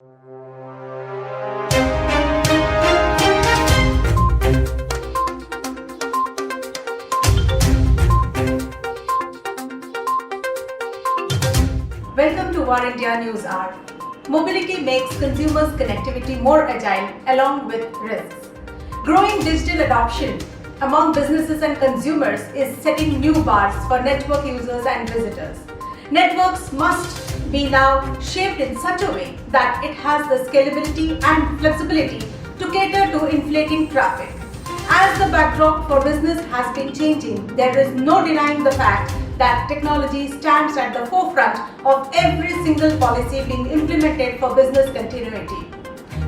Welcome to War India News Hour. Mobility makes consumers' connectivity more agile along with risks. Growing digital adoption among businesses and consumers is setting new bars for network users and visitors. Networks must be now shaped in such a way that it has the scalability and flexibility to cater to inflating traffic. As the backdrop for business has been changing, there is no denying the fact that technology stands at the forefront of every single policy being implemented for business continuity.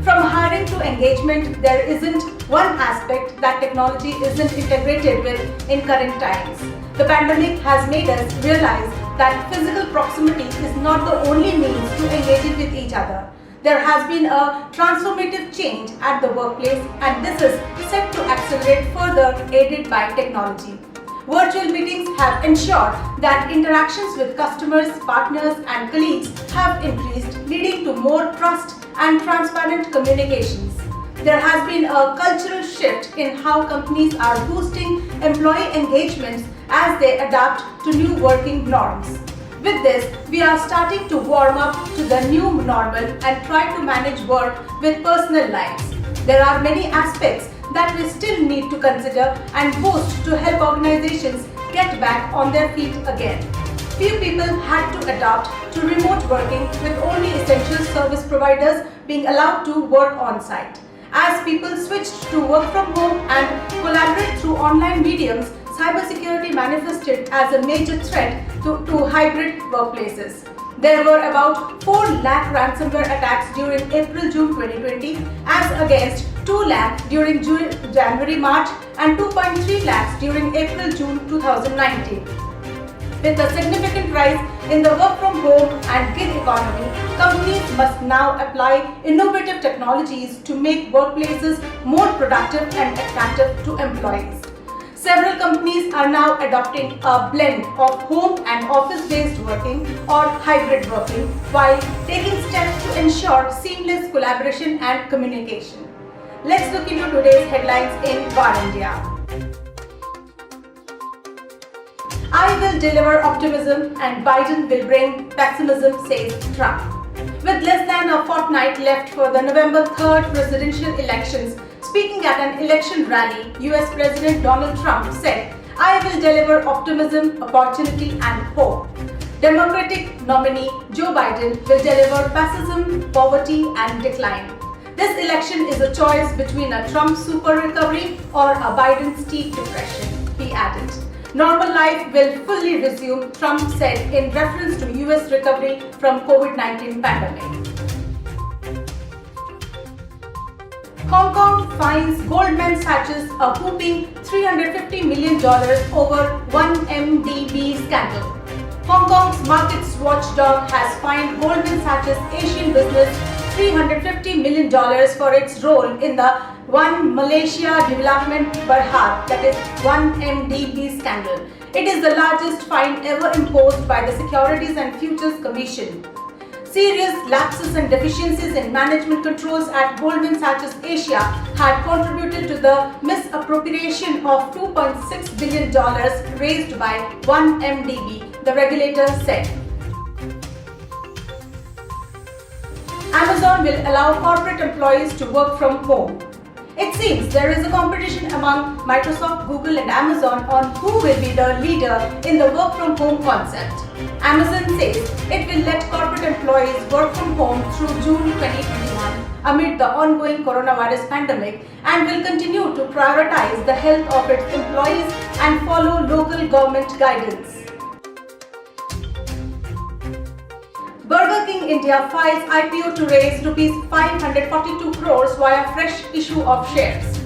From hiring to engagement, there isn't one aspect that technology isn't integrated with in current times. The pandemic has made us realize that physical proximity is not the only means to engaging with each other. There has been a transformative change at the workplace, and this is set to accelerate further, aided by technology. Virtual meetings have ensured that interactions with customers, partners, and colleagues have increased, leading to more trust and transparent communications. There has been a cultural shift in how companies are boosting employee engagements as they adapt to new working norms. With this, we are starting to warm up to the new normal and try to manage work with personal lives. There are many aspects that we still need to consider and boost to help organizations get back on their feet again. Few people had to adapt to remote working, with only essential service providers being allowed to work on site. As people switched to work from home and collaborate through online mediums, cybersecurity manifested as a major threat to hybrid workplaces. There were about 4 lakh ransomware attacks during April-June 2020 as against 2 lakh during January-March and 2.3 lakhs during April-June 2019. With a significant rise in the work from home and gig economy, companies must now apply innovative technologies to make workplaces more productive and attractive to employees. Several companies are now adopting a blend of home and office-based working or hybrid working while taking steps to ensure seamless collaboration and communication. Let's look into today's headlines in War India. I will deliver optimism and Biden will bring pessimism, says Trump. With less than a fortnight left for the November 3rd presidential elections, speaking at an election rally, US President Donald Trump said, "I will deliver optimism, opportunity and hope." Democratic nominee Joe Biden will deliver pessimism, poverty and decline. This election is a choice between a Trump super recovery or a Biden steep depression, he added. Normal life will fully resume, Trump said in reference to US recovery from COVID-19 pandemic. Hong Kong fines Goldman Sachs a whopping $350 million over 1MDB scandal. Hong Kong's markets watchdog has fined Goldman Sachs Asian business $350 million for its role in the One Malaysia Development Berhad, that is 1MDB scandal. It is the largest fine ever imposed by the Securities and Futures Commission. Serious lapses and deficiencies in management controls at Goldman Sachs Asia had contributed to the misappropriation of $2.6 billion raised by 1MDB, the regulator said. Amazon will allow corporate employees to work from home. It seems there is a competition among Microsoft, Google and Amazon on who will be the leader in the work from home concept. Amazon says it will let corporate employees work from home through June 2021 amid the ongoing coronavirus pandemic and will continue to prioritize the health of its employees and follow local government guidance. Burger King India files IPO to raise Rs 542 crores via fresh issue of shares.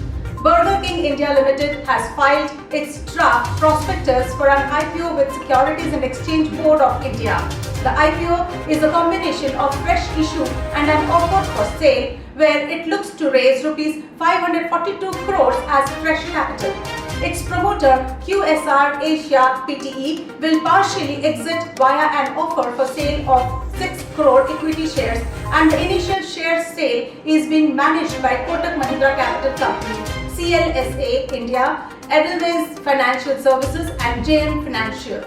Burger King India Limited has filed its draft prospectus for an IPO with Securities and Exchange Board of India. The IPO is a combination of fresh issue and an offer for sale where it looks to raise Rs 542 crores as fresh capital. Its promoter, QSR Asia Pte, will partially exit via an offer for sale of 6 crore equity shares, and the initial share sale is being managed by Kotak Mahindra Capital Company, CLSA India, Edelweiss Financial Services and JM Financial.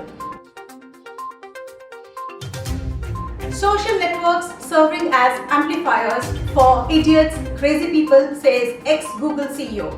Social networks serving as amplifiers for idiots, crazy people, says ex-Google CEO.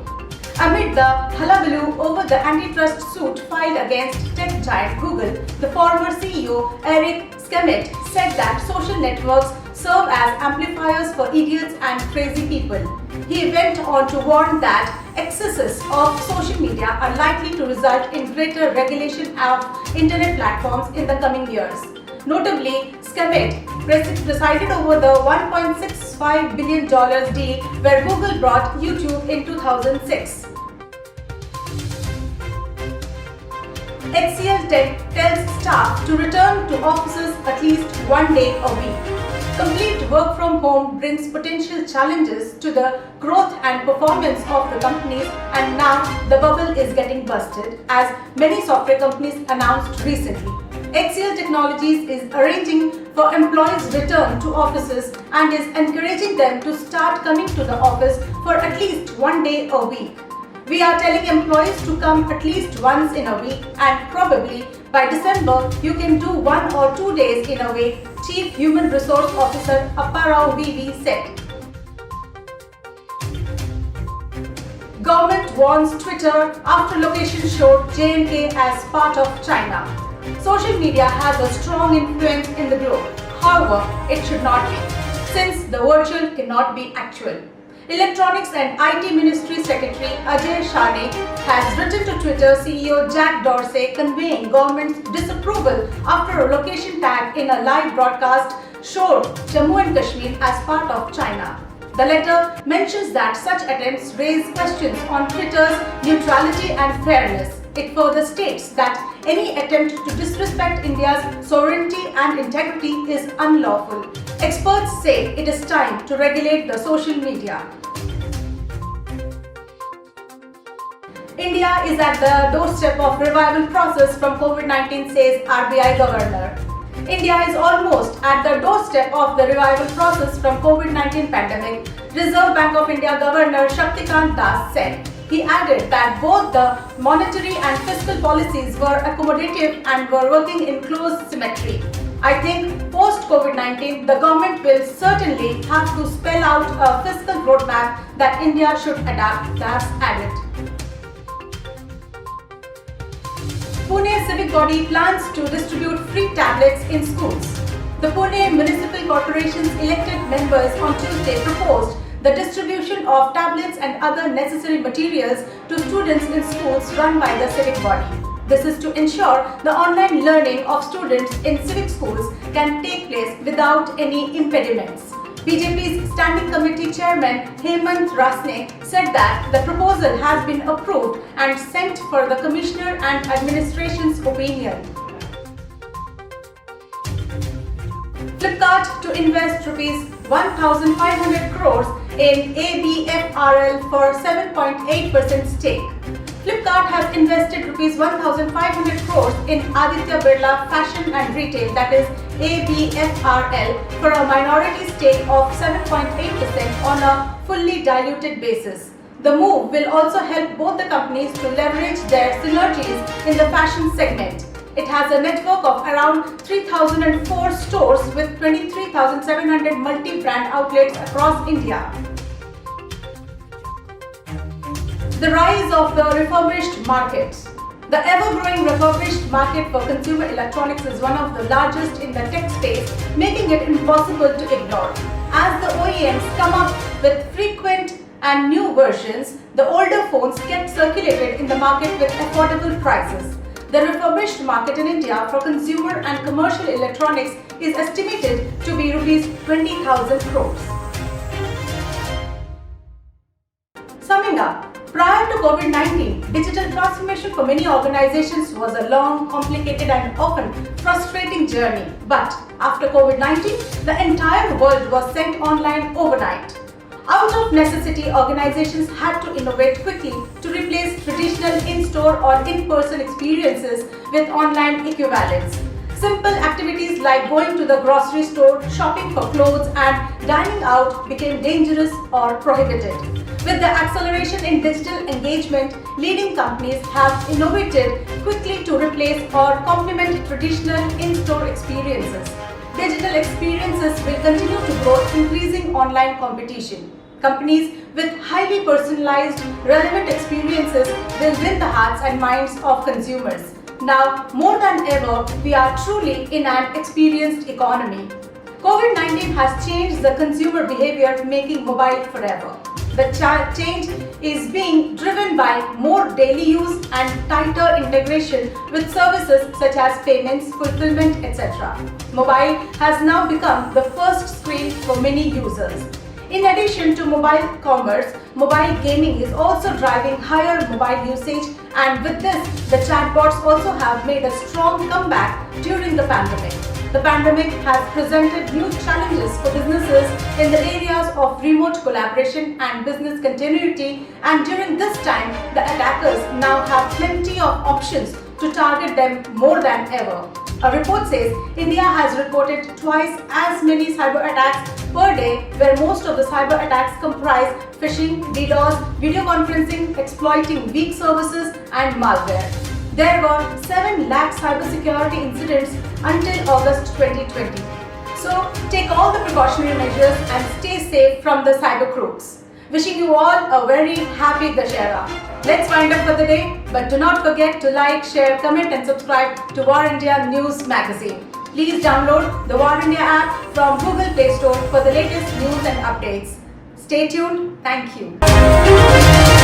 Amid the hullabaloo over the antitrust suit filed against tech giant Google, the former CEO Eric Schmidt said that social networks serve as amplifiers for idiots and crazy people. He went on to warn that excesses of social media are likely to result in greater regulation of internet platforms in the coming years. Notably, Schmidt presided over the $1.65 billion deal where Google bought YouTube in 2006. HCL Tech tells staff to return to offices at least one day a week. Complete work from home brings potential challenges to the growth and performance of the companies, and now the bubble is getting busted, as many software companies announced recently. HCL Technologies is arranging for employees' return to offices and is encouraging them to start coming to the office for at least one day a week. We are telling employees to come at least once in a week, and probably by December you can do 1 or 2 days in a week, Chief Human Resource Officer Apparao VV said. Government warns Twitter after location showed J&K as part of China. Social media has a strong influence in the globe. However, it should not be, since the virtual cannot be actual. Electronics and IT Ministry Secretary Ajay Shane has written to Twitter CEO Jack Dorsey conveying government's disapproval after a location tag in a live broadcast showed Jammu and Kashmir as part of China. The letter mentions that such attempts raise questions on Twitter's neutrality and fairness. It further states that any attempt to disrespect India's sovereignty and integrity is unlawful. Experts say it is time to regulate the social media. India is at the doorstep of revival process from COVID-19, says RBI Governor. India is almost at the doorstep of the revival process from COVID-19 pandemic, Reserve Bank of India Governor Shaktikant Das said. He added that both the monetary and fiscal policies were accommodative and were working in close symmetry. I think post-COVID-19, the government will certainly have to spell out a fiscal roadmap that India should adapt, Das added. Pune civic body plans to distribute free tablets in schools. The Pune Municipal Corporation's elected members on Tuesday proposed the distribution of tablets and other necessary materials to students in schools run by the civic body. This is to ensure the online learning of students in civic schools can take place without any impediments. BJP's Standing Committee Chairman Hemant Rasne said that the proposal has been approved and sent for the Commissioner and Administration's opinion. Flipkart to invest Rs 1,500 crores in ABFRL for 7.8% stake. Flipkart has invested Rs 1,500 crores in Aditya Birla Fashion and Retail, that is ABFRL, for a minority stake of 7.8% on a fully diluted basis. The move will also help both the companies to leverage their synergies in the fashion segment. It has a network of around 3,004 stores with 23,700 multi-brand outlets across India. The rise of the refurbished market. The ever-growing refurbished market for consumer electronics is one of the largest in the tech space, making it impossible to ignore. As the OEMs come up with frequent and new versions, the older phones get circulated in the market with affordable prices. The refurbished market in India for consumer and commercial electronics is estimated to be Rs 20,000 crores. Summing up, prior to COVID-19, digital transformation for many organizations was a long, complicated and often frustrating journey. But after COVID-19, the entire world was sent online overnight. Out of necessity, organizations had to innovate quickly to replace traditional in-store or in-person experiences with online equivalents. Simple activities like going to the grocery store, shopping for clothes, and dining out became dangerous or prohibited. With the acceleration in digital engagement, leading companies have innovated quickly to replace or complement traditional in-store experiences. Digital experiences will continue to grow, increasing online competition. Companies with highly personalized, relevant experiences will win the hearts and minds of consumers. Now, more than ever, we are truly in an experienced economy. COVID-19 has changed the consumer behavior, making mobile forever. The change is being driven by more daily use and tighter integration with services such as payments, fulfillment, etc. Mobile has now become the first screen for many users. In addition to mobile commerce, mobile gaming is also driving higher mobile usage, and with this, the chatbots also have made a strong comeback during the pandemic. The pandemic has presented new challenges for businesses in the areas of remote collaboration and business continuity, and during this time, the attackers now have plenty of options to target them more than ever. A report says India has reported twice as many cyber attacks per day, where most of the cyber attacks comprise phishing, DDoS, video conferencing, exploiting weak services, and malware. There were 7 lakh cybersecurity incidents until August 2020. So take all the precautionary measures and stay safe from the cyber crooks. Wishing you all a very happy Dussehra. Let's wind up for the day, but do not forget to like, share, comment and subscribe to War India News Magazine. Please download the War India app from Google Play Store for the latest news and updates. Stay tuned. Thank you.